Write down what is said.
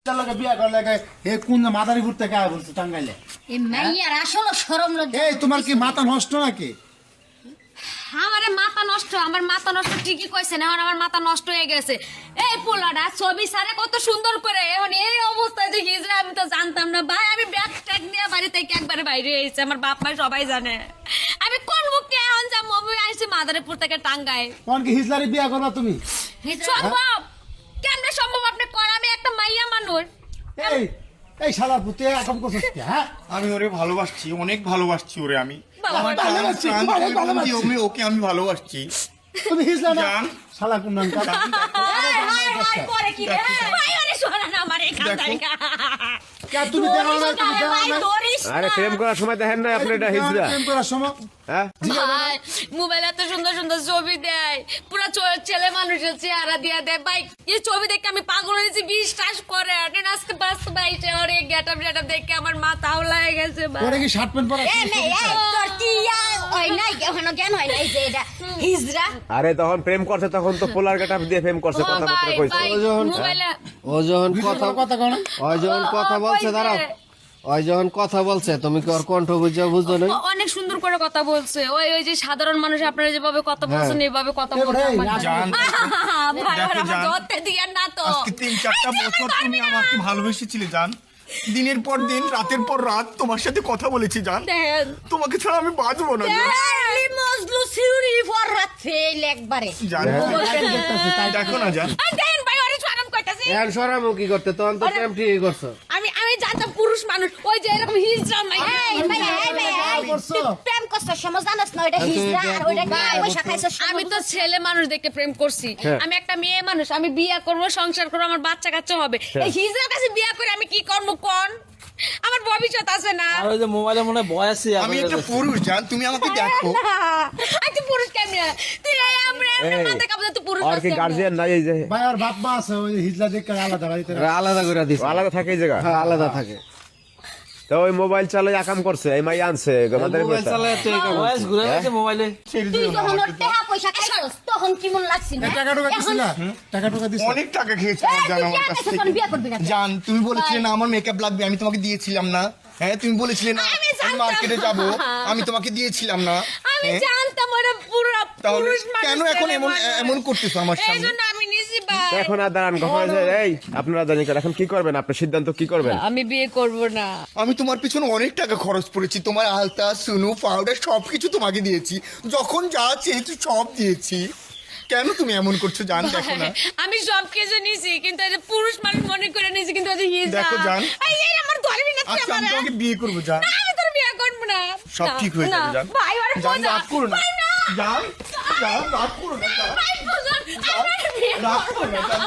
বিয়া করলে হে কোন মাদারীপুর থেকে আয় বলছে টাঙ্গাইলে। এই মাইয়ার আসলে শরম লজ্জা। এই তোমার কি মাথা নষ্ট নাকি? আমার মাথা নষ্ট, আমার মাথা নষ্ট ঠিকই কইছে না, আমার মাথা নষ্ট হয়ে গেছে। এই পোলাটা ছবি সারে কত সুন্দর করে, এখন এই অবস্থায় দেখি যে আমি তো জানতাম না ভাই। আমি ব্যাগ ট্যাগ নিয়ে বাড়ি থেকে একবারে বাইরে এসেছি, আমার বাপ মা সবাই জানে। আমি কোন মুখে এখন যা মুভি আইছি মাদারীপুর থেকে টাঙ্গাই। কোন কি হিজলারে বিয়া করবা তুমি? সম্ভব কেমনে সম্ভব? আপনি কোন? আমি একটা মাইয়া মানুষ। এই এই শালার পুতে এরকম করছিস কি? হ্যাঁ আমি ওরে ভালোবাসছি, অনেক ভালোবাসছি ওরে। আমি বাবা, আমার ভালোবাসছি, প্রাণ ভালো, দিয়ে ভালোবাসছি। বন্ধি, ওকে আমি ভালোবাসছি। তুমি হিজলা না জান। শালা কোন নাম কা? পরে কি রে? ভাই আরে শোনা না আমার এই কান্দারি। কে তুমি দেখো না, তুমি দেখো ভাই না? ধরিস আরে প্রেম করার সময় দেখেন না আপনি এটা হিজড়া? প্রেম করার সময় হ্যাঁ ভাই মোবাইলে এত সুন্দর সুন্দর ছবি দেয়, পুরো ছেলে মানুষের চেহারা দিয়ে দেয় ভাই। এই ছবি দেখে আমি পাগল হয়েছি, বিশ্বাস করে। আজকে বাস্তব আইসে ওর এই গেটআপ দেখে আমার মাথা হয়ে গেছে ভাই। ওরে কি শার্ট প্যান্ট পরা? এই মেয়ে, এই তোর কি ওই নাই এখনো জ্ঞান হয় নাই যে এটা হিজরা। আরে তখন প্রেম করছে তখন তো পোলার কাটা দিয়ে প্রেম করছে, ও কথাবার্তা ভাই, কইছে। ভাই, মোবাইলে ও যখন কথা কথা কথা কোন? ওই যখন কথা বলছে কইছে। দাঁড়াও, ওই যখন কথা বলছে তুমি কি ওর কণ্ঠ বুঝছো না? অনেক সুন্দর করে কথা বলছে। ওই ওই যে সাধারণ মানুষ আপনারা যেভাবে কথা বলছেন এইভাবে কথা বলছে এই, আমার। জান, ভাই দেখো, আমার জান। ধরতে দিয়ে না তো। আজকে 3-4টা বছর তুমি আমাকে ভালোবেসেছিলে জান। দিনের পর দিন, রাতের পর রাত তোমার সাথে কথা বলেছি জান। দেখেন তোমাকে ছাড়া আমি বাঁচবো না জান। এই মজলু সিউরি ফররাত ফেল একবারে। জান, দেখো না জান। দেখেন ভাই ওরে শরম কইতাছি। এখন সরামো কি করতে? তখন তো প্রেম ঠিকই করছো। আমি জানতাম পুরুষ মানুষ ওই যে এরকম হিজড়া মাই। এই মেয়ে, এই মেয়ে, এই করছো? তুই প্রেম করছিস সময় জানাস না ওইটা হিজরা আর ওইটা গায়ে বসে খাইছিস। আমি তো ছেলে মানুষ দেখে প্রেম করছি। আমি একটা মেয়ে মানুষ, আমি বিয়ে করব, সংসার করব, আমার বাচ্চা কাচ্চা হবে। এই হিজড়ার কাছে বিয়ে করে আমি কি করব কোন? আমার ভবিষ্যৎ আছে না। আর ওই যে মোবাইলে মনে হয় ভয় আছে। আমি একটা পুরুষ জান, তুমি আমাকে দেখো। তুই পুরুষ কেমনে? তুই আমরা এই, মাথা কাপড় তুই পুরুষ আর কি আছে। গার্জিয়ান নাই এই যে ভাই আর বাপ মা আছে ওই হিজলা দেখে আলাদা বাড়িতে। ওরা আলাদা করে দিছে। আলাদা থাকে এই জায়গা? হ্যাঁ, আলাদা থাকে। তো ওই মোবাইল চালাই আকাম করছে, এই মাই আনছে আমাদের মোবাইল চালায় তো এই কাম বয়স করছে। ঘুরে গেছে মোবাইলে। ছেড়ে তুই দিও না যখন ওর আমাকে জান। টাকা পয়সা খাইছিস তখন কেমন লাগছিল? টাকা টাকা দিছিলা? টাকা টাকা দিছিলা? অনেক টাকা খেয়েছি এই জান তুই আমার কেন কাছ এসে থেকে। কোন বিয়ে করবি না? জান, তুমি বলেছিলে না আমার মেকআপ লাগবে, আমি তোমাকে দিয়েছিলাম না? হ্যাঁ, তুমি বলেছিলে না আমি আমি জানতাম। মার্কেটে যাব, আমি তোমাকে দিয়েছিলাম না? আমি হ্যাঁ? জানতাম ওরা পুরো তাহলে পুরুষ মানুষ। কেন এখন ছেলে এমন মানুষ। এমন করতেছো আমার এই সামনে? জন্য আমি নিছি ভাই। এখন আর দাঁড়ান কখন এই আপনারা জানি এখন কি করবেন? আপনার সিদ্ধান্ত কি করবেন? আমি বিয়ে করব না। আমি তোমার পিছনে অনেক টাকা খরচ করেছি, তোমার আলতা, সুনু, পাউডার সবকিছু তোমাকে দিয়েছি, যখন যা চেয়েছি সব দিয়েছি। কেন তুমি এমন করছো জান? দেখো না। আমি সব কিছু নিছি, কিন্তু এই যে পুরুষ মানুষ মনে করে নিছি, কিন্তু এই যে হিজড়া। দেখো জান। এই আমার ধরবি না তুই আচ্ছা, আমি আমারে। তোমাকে বিয়ে করবো জান। না, আমি তোর বিয়ে করব না। সব না, ঠিক হয়ে যাবে না। জান। ভাই ওরে জান, বোঝা। রাগ করো না। ভাই, না। জান, জান, রাগ করো না জান। ভাই বোঝা। আমার বিয়ে রাগ করো না জান।